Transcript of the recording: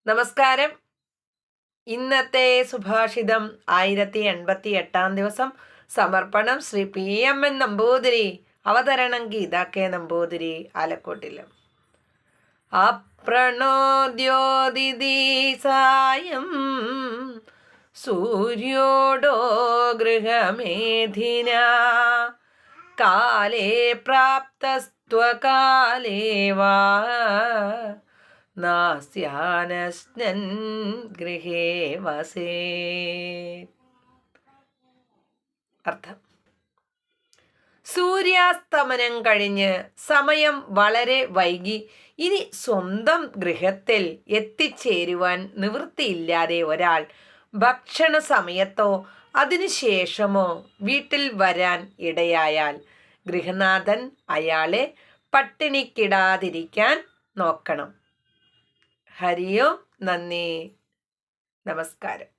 നമസ്കാരം. ഇന്നത്തെ സുഭാഷിതം 1088 ദിവസം. സമർപ്പണം ശ്രീ PMN നമ്പൂതിരി. അവതരണം ഗീതാ കെ നമ്പൂതിരി, ആലക്കോട്ടിലും. അപ്രണോദ്യോതിഥി സായം സൂര്യോടോ ഗൃഹമേധിന കാലേ പ്രാപ്തസ്ത്വകാലേ വാ നാസ്യാനസ്നൻ ഗൃഹേ വസേ. അർത്ഥം: സൂര്യാസ്തമനം കഴിഞ്ഞ് സമയം വളരെ വൈകി ഇനി സ്വന്തം ഗൃഹത്തിൽ എത്തിച്ചേരുവാൻ നിവൃത്തിയില്ലാതെ ഒരാൾ ഭക്ഷണ സമയത്തോ അതിനുശേഷമോ വീട്ടിൽ വരാൻ ഇടയായാൽ ഗൃഹനാഥൻ അയാളെ പട്ടിണിക്കിടാതിരിക്കാൻ നോക്കണം. ഹരിയോ, നന്ദി, നമസ്കാരം.